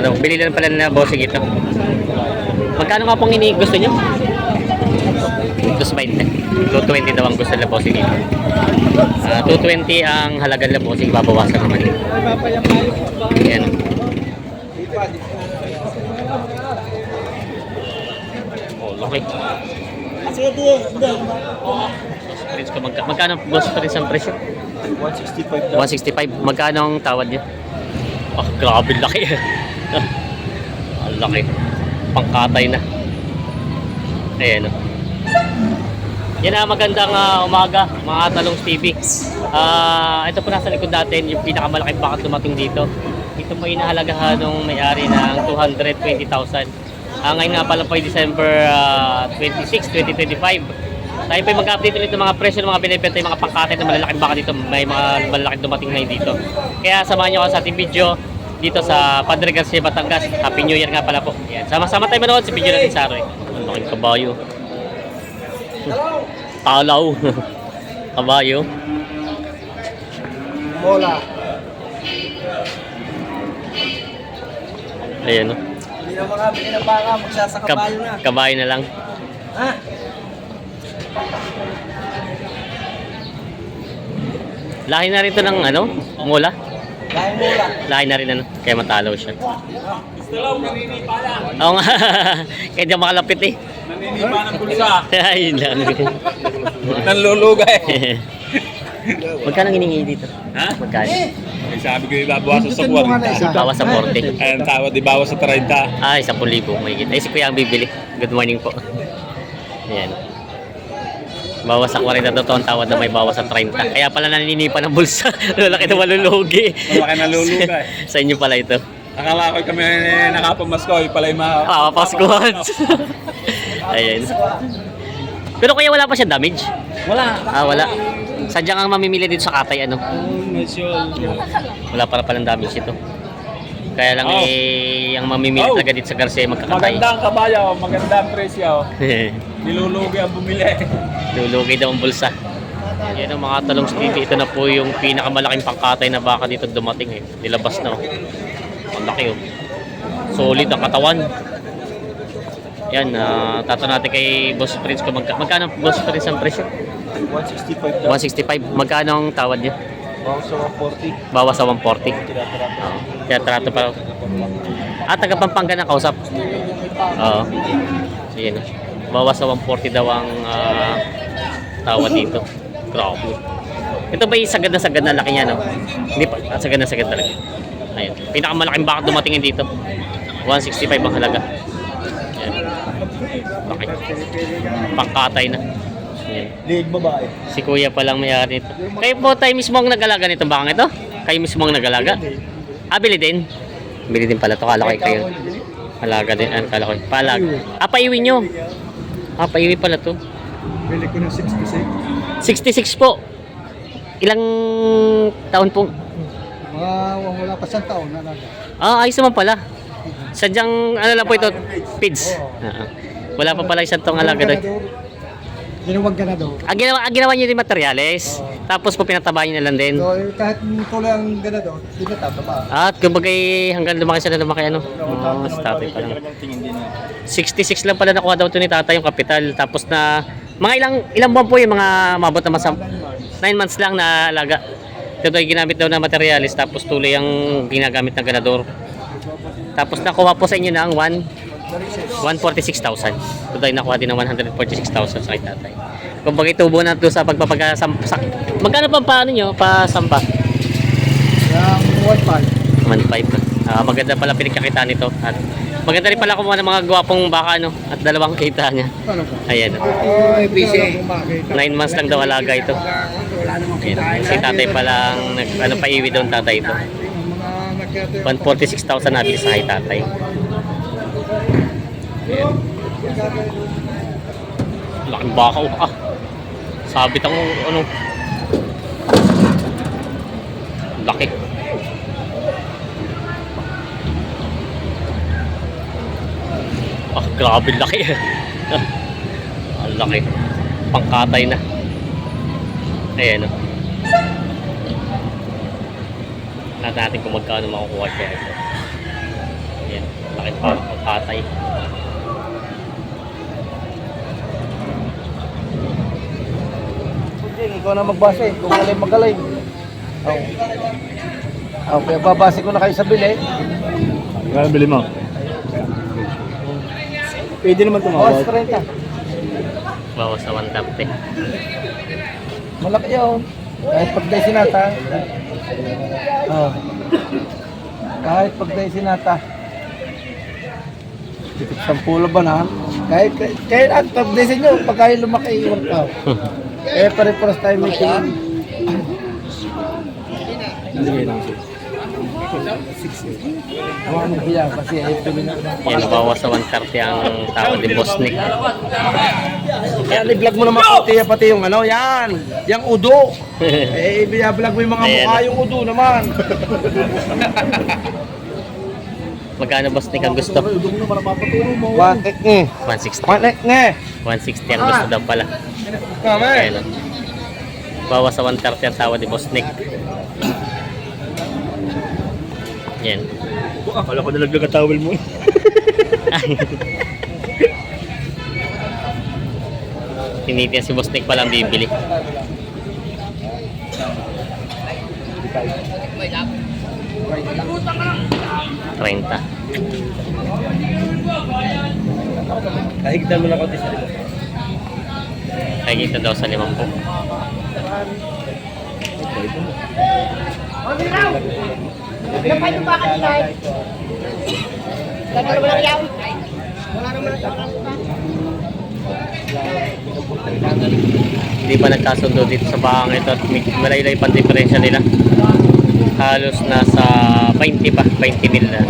ano, bili lang pala na bossing ito. Magkano nga pong gusto nyo? 220. 220 daw ang gusto nila bossing dito. 220 ang halaga nila bossing, babawasan naman ito. Ayan. Oh, laki. Magkano boss pa rin ang presyo? 165 daw. 165. Magkano ang tawad niya? Ah, grabe laki. Ang laki. Pangkatay na. Ayan o. Yan na, magandang umaga mga Talongs TV. Ito po nasa likod natin yung pinakamalaking bakat dumating dito. Ito po inahalagahan ng may-ari ng 220,000. Ngayon nga pala po ay December 26, 2025. Tayo po mag-update ulit ng mga presyo ng mga binibenta yung mga pangkatay na malalaking baka dito. May mga malalaking dumating na dito. Kaya samahan nyo ako sa ating video dito sa Padre Garcia, Batangas. Happy New Year nga pala po. Yan. Sama-sama tayo manood sa video natin sa Aroy. Ang laking kabayo. Talaw. Kabayo. Mola. Ayan o. Hindi na makabili na baka, magsasakabayo na. Kabayo na lang. Ha? Lahi na rin ito ng ano? Mula? Dahil mola. Lahi na rin ano? Kaya matalaw siya. Istalaw, naninipa lang. Oo nga. Kaya di makalapit eh. Naninipa ng bulsa. Ayun lang. Nanlulugay. Magkano hiningi dito? Ha? Magkano? Ay, sabi ko ibabawasan sa 40. Bawas sa 40. Ay, ang tawad, ibawas sa 30. Ay, 10,000 may kita. Ay, si Kuya ang bibili. Good morning po. Ayan. Bawas sa 40 totoo ang tawad na may bawas sa 30. Kaya pala naninipa ng bulsa. Lalaki na malulugi. Malaki nalulugay. Sa inyo pala ito. Akala ko kami nakapamasko, pala yung mga... Paskuhan. Ayan. Pero kuya wala pa siya damage? Wala. Wala. Sadyang ang mamimili dito sa katay ano? Wala para palang damage ito. Kaya lang ang mamimili talaga dito sa Garcia magkakatay. Magandang kabayo, magandang presyo. Nilulugi ang bumili. Lulugi daw ang bulsa. Yan ang mga Talongs TV. Ito na po yung pinakamalaking pangkatay na baka dito dumating eh. Nilabas na oh. Ang laki oh. Solid ang katawan. Yan, tatanong natin kay Boss Prince kung magkano Boss Prince ang presyo? 165 daw. 165. Magkano ang tawad niya? Bawas sa 140. Bawas sa 140. Tira-tira. Kaya trato pa. Taga Pampanga na kausap. Oo. Sige na. Bawas sa 140 daw ang tawad dito. Grabe. Ito ba yung sagad na laki niya, no? Hindi pa. Sagad talaga. Ayun. Pinakamalaking baka dumatingin dito. 165 ang halaga. Ayan. Laki. Pangkatay na. Ayan. Liig babae. Si Kuya pa lang may-ari nito. Kayo po tayo mismo ang nag-alaga nitong bakang ito? Kayo mismo ang nag-alaga? Bili din? Bili din pala ito. Kala ko kayo. Alaga din. Kala ko. Palag. Paiwi nyo. Paiwi pala to. Bili ko ng 66. 66 po. Ilang taon po? Wala pa siyang taon na lang. Ayos naman pala. Sadyang ano lang po ito? Pids. Wala pa pala isang taong alaga doon. Ginuwag ka na daw. Ginawa niyo din materyales. Tapos po pinatabayan niyo lang din. So, kahit tuloy ang ganado, pinataba. At kumbaga hanggang lumaki sila lumaki ano. Sa tatay pa lang. 66 lang pala nakuha daw ito ni tatay yung kapital. Tapos na mga ilang buwan po yung mga mabot na 9 months lang na alaga. Ito ay ginamit daw na materyales. Tapos tuloy ang ginagamit ng ganador. Tapos nakuha po sa inyo ng 146,000. Ito ay nakuha din ng 146,000 sa kay tatay. Kumbaga itubo na ito sa pagpapagasampak. Magkano pa paano nyo? Pasampa? Yung 1.5. 1.5. Maganda pala pinagkakita nito. At maganda rin pala kumuha ng mga gwapong baka no? At dalawang kita niya. Ayan. busy. 9 months lang daw alaga ito. Ayan. Si tatay palang paiwi doon tatay ito. 146,000 nabili sa kay tatay. Ayan. Laking bakaw sabit ang ano. Laki. Grabe laki. Ang laki. Pangkatay na. Ayan o. Natin kung magkano makukuha siya ito. Ayan. Malaki pa ang patay. Ikaw na magbase, kung alin magaling. Kaya babase ko na kayo sa bili. Kaya bili mo? Pwede naman Bawas 30. Bawas sa 130. Malaki yun. Kahit pagday sinata. Oh. Kahit pagday sinata. Sampulo ba na? Kahit at pagday sa inyo, pag kayo lumaki, iwan ka. Pare-paras tayo may tingin. Ano biya kasi pili na. Yan, bawas sa 130 ang tawad ni Boss Nick. Yan, i-vlog mo naman pati yung ano, yan. Yung udo. I-vlog mo yung mga Ayan. mukha yung udo naman. Magkano Boss Nick ang gusto? Wakik nge. 160. Wakik nge. 160 ang gusto daw pala. Ayan, oh. Bawas sa 130 ang tawad ni Boss Nick. Yan. Akala ko nalaglag ang towel mo. Tinitiyan si Boss Nick palang bibili. Renta. Kahigdan mo na konti sa likod. Kaya daw sa 50. Napay ba kanina? Ganun naman ang yaw. Wala naman ang Hindi pa nagkasundo dito sa bahang ito at malaylay pang diferensya nila. Halos nasa 20 pa, 20 mil na.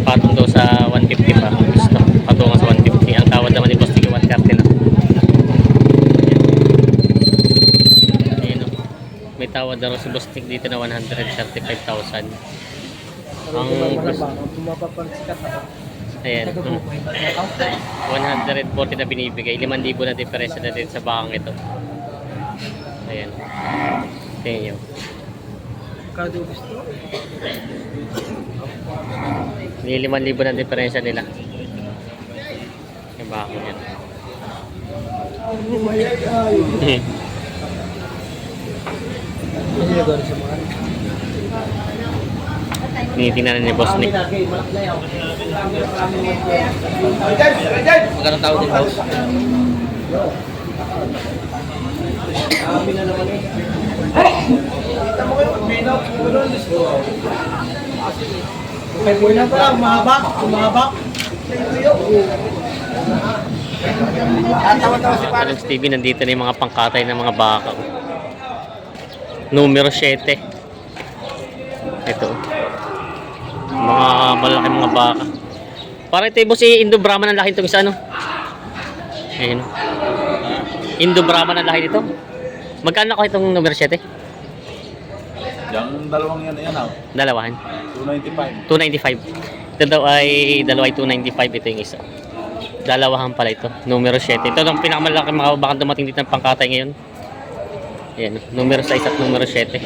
Patong daw sa 150 pa. Gusto, patungo sa 150. Ang tawad naman ni Boss Nick 130 na. Ayan, oh. May tawad na rin si Boss Nick dito na 135,000. Ang ayan, 140 na binibigay, 5,000 na diferensya na din sa bahang ito. Ayan, tingnan nyo. Hindi 5,000 na diferensya nila yung bahang yan. Tinitingnan na ni Boss Nick. Magkano tao din, boss? May bulan pa lang, umahaba. Anong Stevie, nandito na yung mga pangkatay ng mga baka. Numero 7. Ito. Mga malaki mga baka. Para ito yung si Indo Brahman ang laki itong isa, ano? Ayun. Indo Brahman ang laki dito. Magkano ako itong numero 7? Yung dalawang yan, Dalawahan. 295. 295. Ito daw ay dalawa ay 295, ito yung isa. Dalawahan pala ito. Numero 7. Ito ang pinakamalaki mga bakang dumating dito ng pangkatay ngayon. Ayan, numero 6 at numero 7.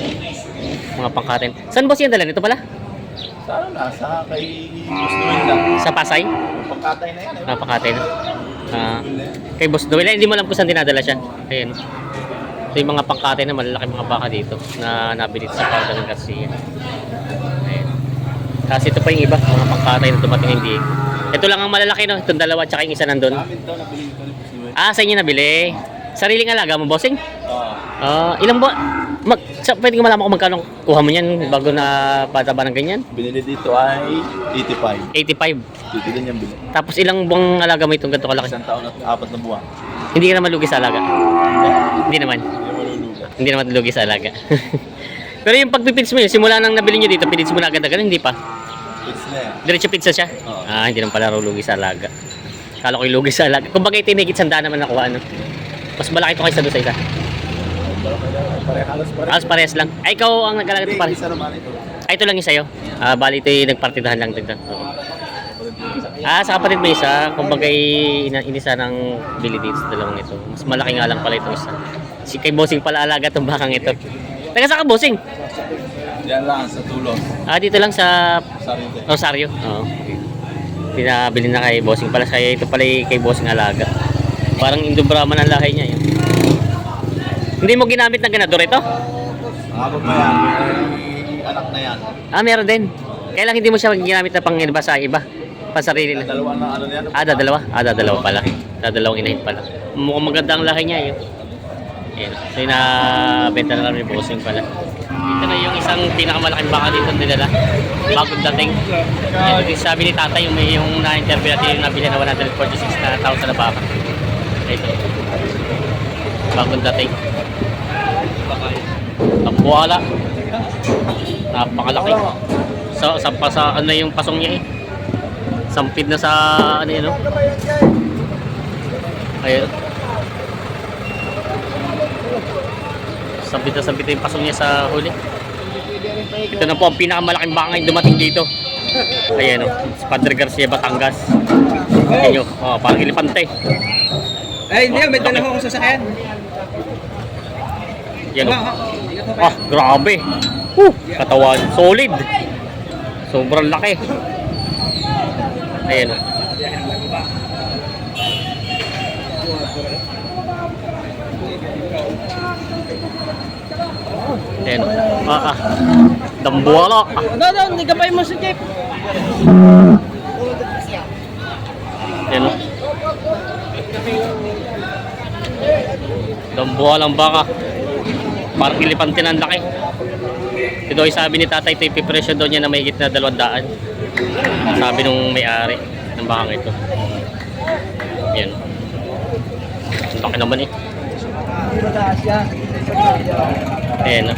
Mga pangkatay. Saan boss yan dala? Ito pala? Saan na? Sa kay Boss Noel na. Sa Pasay? Pagkatay na yan. Pangkatay na. Kay Boss Noel. Hindi mo alam kung saan dinadala siya. Ayan. Ito yung mga pangkatay na malalaki mga baka dito na nabili sa Parda ng Garcia. Ayan. Kasi ito pa yung iba, mga pangkatay na dumating hindi. Ito lang ang malalaki, no? Itong dalawa tsaka yung isa nandun. Namin daw nabili ko ni Boss Noel. Sa inyo nabili. Sariling alaga mo, bossing? Oo. Ilang buwan? Pwede ko malaman kung magkano kuha mo yan bago na pataba ng ganyan? Binili dito ay 85. 85. Dito din yung bili. Tapos ilang buwang alaga mo itong ganito kalaki? Isang taon at 4 na buwan. Hindi ka naman lugi sa alaga? Hindi naman. Hindi malulugan. Hindi naman lugi sa alaga. Pero yung pagpipids mo yun, simula nang nabili nyo dito, pids mo na agad-agad, hindi pa? It's na yan. Diretso pizza siya? Oo. Hindi naman pala lugi sa alaga. Kala ko yung lugi sa alaga. Kung bagay ito, may kitsanda naman nakuha, ano? Mas malaki ito kaysa doon sa isa. Halos parehas lang. Ikaw ang nag-alaga ito parehas. Isa naman ito. Ito lang yung sa'yo. Bali ito yung nagpartidahan lang dito. Sa kapatid mo isa, kung bagay inisa ng bili dito sa dalawang ito. Mas malaki nga lang pala ito isa. Si kay Bossing pala alaga itong bakang ito. Taga saan ka, Bossing? Yan lang sa Tulos. Dito lang sa Sarili. Rosario. Oo. Okay. Pinabili na kay Bossing pala. Kaya ito pala kay Bossing alaga. Parang Indo Brahman ang lahi niya. Yun. Hindi mo ginamit ng ganador ito? Habang pa yan, anak na yan. Ah, meron din. Kaya lang hindi mo siya ginamit na pang iba sa iba. Pasarili lang. Dalawa na ano yan. Dadalawa pala. Dadalawang inahin pala. Mukhang maganda ang lahi niya yun. Ayan. So yung nabenta na lang ni Bossing pala. Ito na yung isang pinakamalaking baka dito nila. Bagong dating. Ito yung sabi ni tatay yung na-interview natin yung nabili na 146,000 na baka. Ito. Bagong dating. Ang buwala. Napakalaki. So, sampa sa ano yung pasong niya eh. Sampid na sa ano yun, no? Ayun. Sampid na yung pasong niya sa huli. Ito na po ang pinakamalaking baka yung dumating dito. Ayan, no? Si Padre Garcia, Batangas. Ayan nyo. Oh, parang elefante. Ay, hindi. May dala akong sasakyan. Yan, no? Ah, grabe. Katawan. Solid. Sobrang laki. Ayan, no? Ayan, no? Dambuala. Hindi ka pa mo si Jeff. Ayan, no? Dambualang baka. Parang ilipante ng laki. Ito ay sabi ni tatay, ito ipipresyo daw niya na may higit na 200. Sabi nung may-ari ng bakang ito. Ayan. Ang laki naman eh. Ayan, no?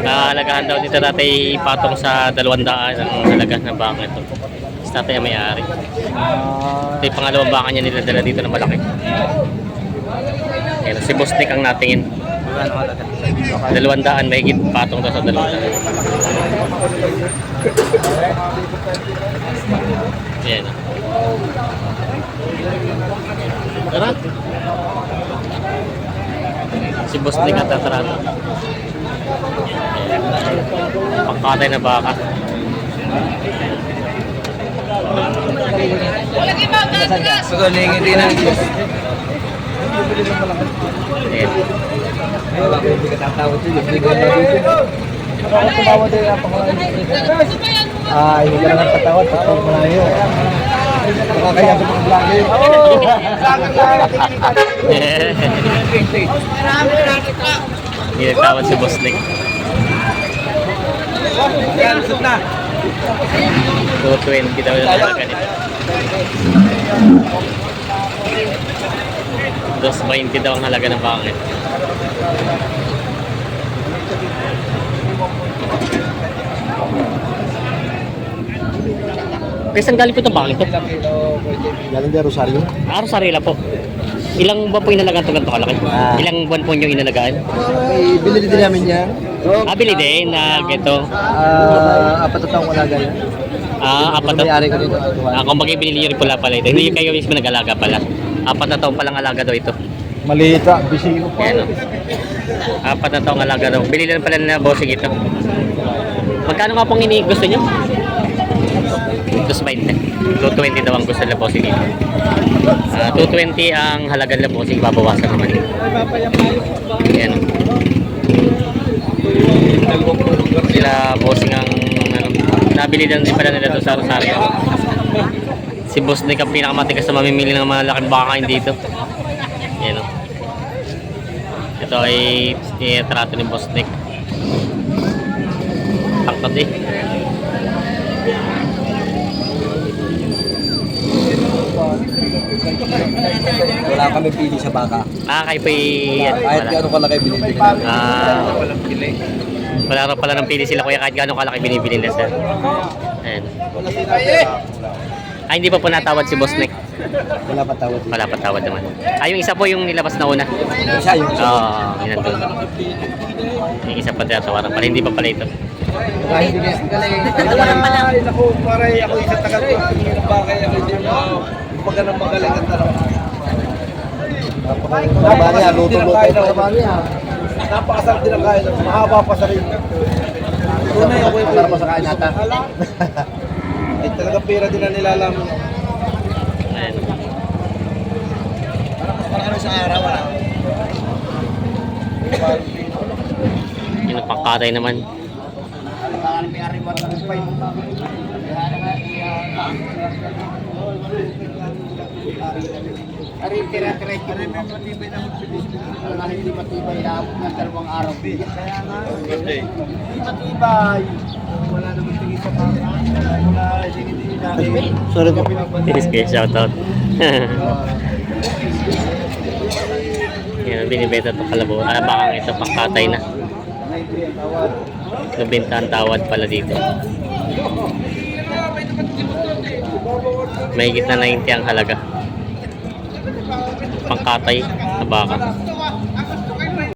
Nahalagahan daw dito tatay ipatong sa 200 ang halaga ng bakang ito. Si tatay ang may-ari. Ito yung pangalawang baka niya niladala dito na malaki. Ayan, si Boss Nick ang natingin. 200 may higit patong daw sa 200. Ayan. Tara. Si Boss Nick ang tatarado. Pangkatay na baka. Pagulingin din ang Ayan. Hindi ka naman tatawad. Pag malayo. Nakakaya sa mga vlogger. Hindi nagtawad si Boss Nick. yan, sud na. 220 daw yung halaga nito. 220 daw ang halaga ng bakit. Kasi saan galing po itong bakit ito? Galing din Rosario. Sarila po. Ilang buwan po inalagaan itong ganito kalaki? Ilang buwan po nyo inalagaan? Binili din namin yan. Bili din na ganito. 4 na taong alaga yan. Apat na May-ari ko dito. kung binili nyo rin pala ito. Hindi kayo mismo nag-alaga pala. 4 na taong palang alaga daw ito. Maliit ah, bisino pa. Ayan o. 4 na taong alaga daw. Binili lang pala na Bossing ito. Magkano nga pong gusto nyo? 220. 220 daw ang gusto nila Bossing ito. 220 ang halaga nila Bossing. Babawasan naman ito. Ayan o. Sila Bossing ang nabili din pala nila ito sa Rosario. Si Boss Nick ang pinakamatigas na mamimili ng mga laking bakain dito. Yan o. Ito ay tinatrato ni Boss Nick. Tangkad eh. Wala kami pili sa baka. Kayo pa Kahit gano'ng kalaki binibili namin. Wala rin pala ng pili sila kuya kahit gano'ng kalaki binibili nila sir. Ayan. Hindi pa po natawad si Boss Nick. Wala pa tawad. Wala pa tawad naman. Yung isa po yung nilabas na una. Siya yung Oo, yun nandun. Yung isa pa tinatawaran pala, hindi pa pala ito. kahit hindi Ay, naku, paray ako isa tagal ko. Bakay ako hindi mo. Kumbaga nang magaling ang tanong. Bani, luto-luto pa sa bani ah. Napakasarap din ang kain. Mahaba pa sa rin. Tunay ako Para pa sa kain nata. Ay, talagang pera din ang nilalaman niya. ano sa araw, wala. Yun ang pangkatay naman. May aribat ng spine. Ari, tira-tira. Ari, may matibay na magpilis. Wala, hindi matibay. Naabot ng 2 araw. Kaya nga. Hindi matibay. Wala naman tingin sa baka. Wala, hindi na. Sorry po. Yes, kaya shoutout. Yan, binibenta itong kalabaw. Bakang ito pangkatay na. Nabenta ang tawad pala dito. May higit na 90 ang halaga. Pangkatay na baka.